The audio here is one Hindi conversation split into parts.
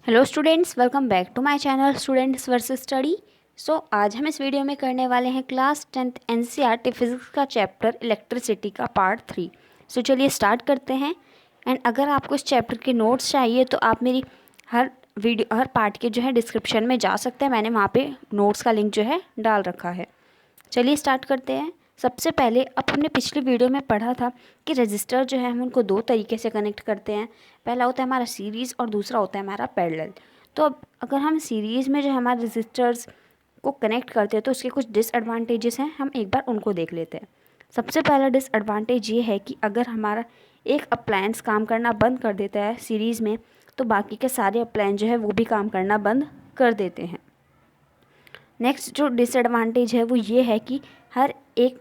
Hello students, welcome back to my channel students versus study. आज हम इस वीडियो में करने वाले हैं क्लास 10th एनसीईआरटी फिजिक्स का चैप्टर इलेक्ट्रिसिटी का पार्ट 3। चलिए स्टार्ट करते हैं। एंड अगर आपको इस चैप्टर के नोट्स चाहिए तो आप मेरी हर पार्ट के जो है डिस्क्रिप्शन में जा सकते हैं। मैंने वहाँ पे नोट्स का लिंक जो है डाल रखा है। चलिए स्टार्ट करते हैं। सबसे पहले अब हमने पिछली वीडियो में पढ़ा था कि रजिस्टर जो है हम उनको दो तरीके से कनेक्ट करते हैं। पहला होता है हमारा सीरीज़ और दूसरा होता है हमारा पैरेलल। तो अब अगर हम सीरीज़ में जो हमारे रजिस्टर्स को कनेक्ट करते हैं तो उसके कुछ डिसएडवांटेजेस हैं, हम एक बार उनको देख लेते हैं। सबसे पहला डिसएडवांटेज ये है कि अगर हमारा एक अप्लायंस काम करना बंद कर देता है सीरीज़ में, तो बाकी के सारे अप्लायंस जो है वो भी काम करना बंद कर देते हैं। नेक्स्ट जो डिसएडवांटेज है वो ये है कि हर एक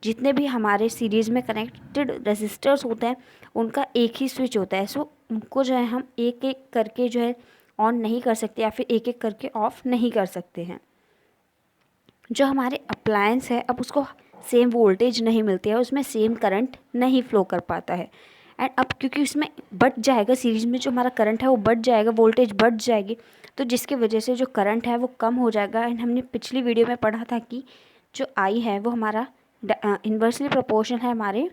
जितने भी हमारे सीरीज़ में कनेक्टेड रेजिस्टर्स होते हैं उनका एक ही स्विच होता है। सो उनको जो है हम एक एक करके जो है ऑन नहीं कर सकते या फिर एक एक करके ऑफ नहीं कर सकते हैं। जो हमारे अप्लायंस है अब उसको सेम वोल्टेज नहीं मिलती है, उसमें सेम करंट नहीं फ्लो कर पाता है। एंड अब क्योंकि उसमें बढ़ जाएगा, सीरीज़ में जो हमारा करंट है वो बढ़ जाएगा, वोल्टेज बढ़ जाएगी, तो जिसकी वजह से जो करंट है वो कम हो जाएगा। एंड हमने पिछली वीडियो में पढ़ा था कि जो आई है वो हमारा इन्वर्सली प्रोपोर्शनल है हमारे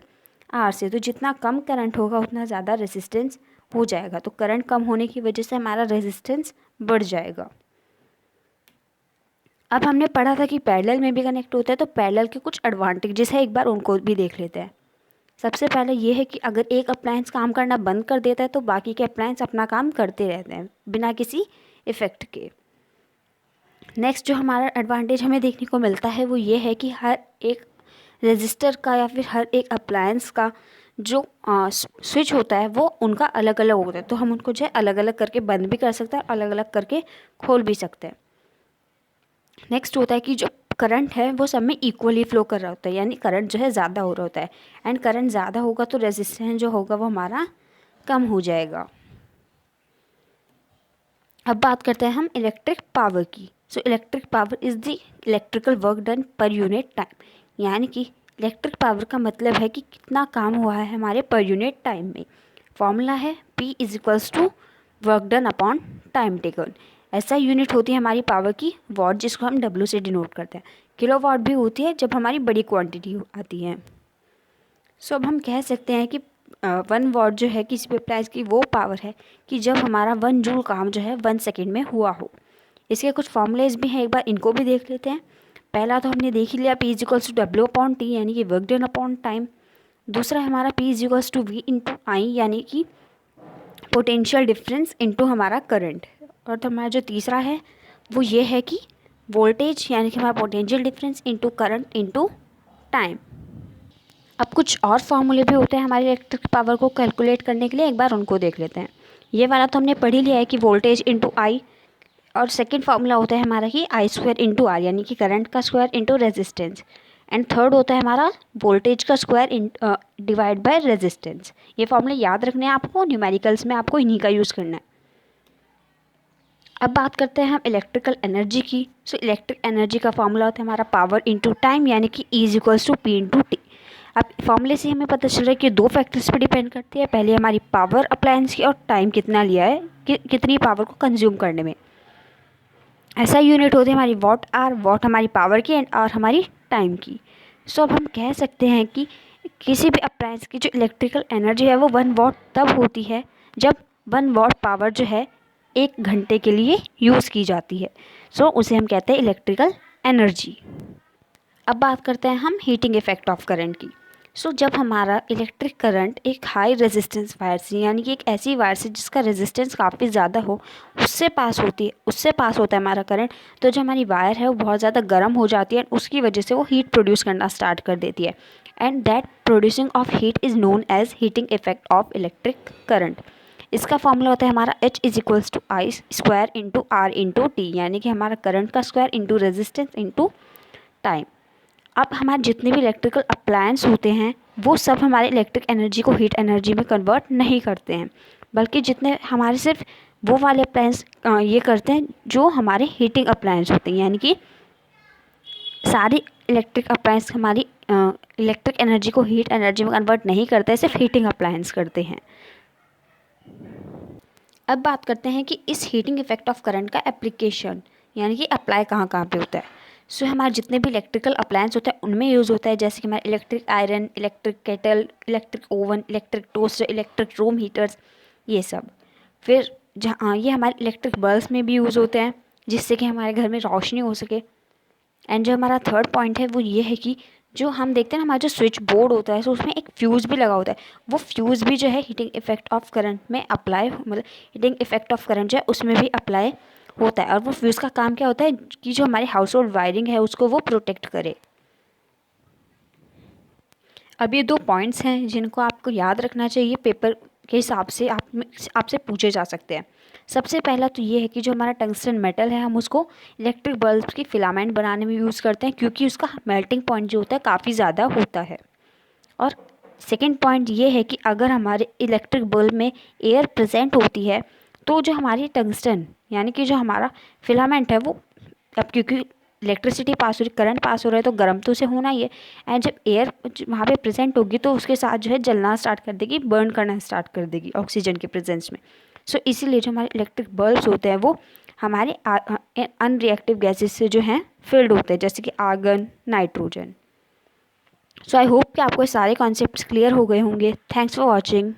आर से। तो जितना कम करंट होगा उतना ज़्यादा रेजिस्टेंस हो जाएगा। तो करंट कम होने की वजह से हमारा रेजिस्टेंस बढ़ जाएगा। अब हमने पढ़ा था कि पैरेलल में भी कनेक्ट होता है, तो पैरेलल के कुछ एडवांटेजेस है, एक बार उनको भी देख लेते हैं। सबसे पहले ये है कि अगर एक अप्लायंस काम करना बंद कर देता है तो बाकी के अप्लायंस अपना काम करते रहते हैं बिना किसी इफ़ेक्ट के। नेक्स्ट जो हमारा एडवांटेज हमें देखने को मिलता है वो ये है कि हर एक रजिस्टर का या फिर हर एक अप्लायंस का जो स्विच होता है वो उनका अलग अलग होता है। तो हम उनको जो है अलग अलग करके बंद भी कर सकते हैं, अलग अलग करके खोल भी सकते हैं। नेक्स्ट होता है कि जो करंट है वो सब में इक्वली फ्लो कर रहा होता है, यानी करंट जो है ज़्यादा हो रहा होता है। एंड करंट ज़्यादा होगा तो रेजिस्टेंस जो होगा वो हमारा कम हो जाएगा। अब बात करते हैं हम इलेक्ट्रिक पावर की। So electric power is the electrical work done पर यूनिट टाइम, यानी कि इलेक्ट्रिक पावर का मतलब है कि कितना काम हुआ है हमारे पर यूनिट टाइम में। फॉर्मूला है P is equals to work done upon time taken. ऐसा यूनिट होती है हमारी पावर की वॉट, जिसको हम W से डिनोट करते हैं। किलो वॉट भी होती है जब हमारी बड़ी क्वांटिटी आती है। सो अब हम कह सकते हैं कि 1 वॉट जो है किसी भी अप्लायंस की वो पावर है कि जब हमारा 1 जूल काम जो है 1 सेकेंड में हुआ हो। इसके कुछ फॉर्मूलेज भी हैं, एक बार इनको भी देख लेते हैं। पहला तो हमने देख ही लिया, P is equals to W upon T, यानी कि वर्क डन अपॉन टाइम। दूसरा हमारा P is equals to V into I, यानी कि पोटेंशियल डिफरेंस इंटू हमारा करंट। और तो हमारा जो तीसरा है वो ये है कि वोल्टेज, यानी कि हमारा potential difference into current into time. अब कुछ और फार्मूले भी होते हैं हमारे इलेक्ट्रिक पावर को कैलकुलेट करने के लिए, एक बार उनको देख लेते हैं। ये वाला तो हमने पढ़ ही लिया है कि वोल्टेज इंटू आई, और सेकंड फार्मूला होता है हमारा कि आई स्क्वायर इंटू आर, यानी कि करंट का square into resistance. And third होता है हमारा वोल्टेज का स्क्वायर डिवाइड बाय रेजिस्टेंस। ये फार्मूले याद रखने हैं आपको, न्यूमेरिकल्स में आपको इन्हीं का यूज़ करना है। अब बात करते हैं हम इलेक्ट्रिकल एनर्जी की। सो इलेक्ट्रिक एनर्जी का फार्मूला होता है हमारा पावर इंटू टाइम, यानी कि E is equals to P into T. अब फॉर्मूले से हमें पता चल रहा है कि दो फैक्टर्स पर डिपेंड करती है, पहले हमारी पावर अप्लायंस की और टाइम कितना लिया है, कितनी पावर को कंज्यूम करने में। ऐसा यूनिट होती है हमारी वॉट आर, वॉट हमारी पावर की एंड आर हमारी टाइम की। सो अब हम कह सकते हैं कि किसी भी अप्लायंस की जो इलेक्ट्रिकल एनर्जी है वो 1 वॉट तब होती है जब 1 वॉट पावर जो है 1 घंटे के लिए यूज़ की जाती है। सो उसे हम कहते हैं इलेक्ट्रिकल एनर्जी। अब बात करते हैं हम हीटिंग इफेक्ट ऑफ करंट की। सो जब हमारा इलेक्ट्रिक करंट एक हाई रेजिस्टेंस वायर से, यानी कि एक ऐसी वायर से जिसका रेजिस्टेंस काफ़ी ज़्यादा हो, उससे पास होता है हमारा करंट, तो जो हमारी वायर है वो बहुत ज़्यादा गर्म हो जाती है। उसकी वजह से वो हीट प्रोड्यूस करना स्टार्ट कर देती है। And that producing of heat is known as heating effect of electric current. इसका फॉर्मूला होता है हमारा H is equals to I square into R into T, यानी कि हमारा करंट का square into resistance into time. अब हमारे जितने भी इलेक्ट्रिकल अप्लायंस होते हैं वो सब हमारे इलेक्ट्रिक एनर्जी को हीट एनर्जी में कन्वर्ट नहीं करते हैं, बल्कि जितने हमारे सिर्फ वो वाले अप्लायंस ये करते हैं जो हमारे हीटिंग अप्लायंस होते हैं, यानी कि सारी इलेक्ट्रिक अप्लायंस हमारी इलेक्ट्रिक एनर्जी को हीट एनर्जी में कन्वर्ट नहीं करते, सिर्फ हीटिंग अप्लायंस करते हैं। अब बात करते हैं कि इस हीटिंग इफेक्ट ऑफ करंट का एप्लीकेशन यानी कि अप्लाई कहाँ कहाँ पे होता है। सो हमारे जितने भी इलेक्ट्रिकल अप्लायंस होता है उनमें यूज़ होता है, जैसे कि हमारे electric iron, electric kettle, electric oven, electric toaster, electric room heaters, ये सब। फिर जहाँ ये हमारे इलेक्ट्रिक बल्ब्स में भी यूज़ होते हैं जिससे कि हमारे घर में रोशनी हो सके। एंड जो हमारा थर्ड पॉइंट है वो ये है कि जो हम देखते हैं ना हमारा जो स्विच बोर्ड होता है, सो उसमें एक फ्यूज़ भी लगा होता है। वो फ्यूज़ भी जो है हीटिंग इफेक्ट ऑफ करंट में अप्लाई, मतलब हीटिंग इफेक्ट ऑफ करंट जो है उसमें भी अप्लाई होता है। और वो फ्यूज़ का काम क्या होता है कि जो हमारे हाउस होल्ड वायरिंग है उसको वो प्रोटेक्ट करे। अब ये 2 पॉइंट्स हैं जिनको आपको याद रखना चाहिए, पेपर के हिसाब से आपसे पूछे जा सकते हैं। सबसे पहला तो ये है कि जो हमारा टंगस्टन मेटल है हम उसको इलेक्ट्रिक बल्ब की फिलामेंट बनाने में यूज़ करते हैं क्योंकि उसका मेल्टिंग पॉइंट जो होता है काफ़ी ज़्यादा होता है। और सेकेंड पॉइंट ये है कि अगर हमारे इलेक्ट्रिक बल्ब में एयर प्रेजेंट होती है तो जो हमारी टंगस्टन यानी कि जो हमारा फिलामेंट है वो, अब क्योंकि इलेक्ट्रिसिटी पास हो रही, करंट पास हो रहा है तो गर्म तो उसे होना ही है। एंड जब एयर वहाँ पे प्रेजेंट होगी तो उसके साथ जो है जलना स्टार्ट कर देगी, बर्न करना स्टार्ट कर देगी ऑक्सीजन के प्रेजेंस में। सो इसीलिए जो हमारे इलेक्ट्रिक बल्ब्स होते हैं वो हमारे अनरिएक्टिव गैसेस से जो हैं फिल्ड होते हैं, जैसे कि argon, nitrogen. So I hope कि आपको सारे कॉन्सेप्ट्स क्लियर हो गए होंगे। Thanks for watching.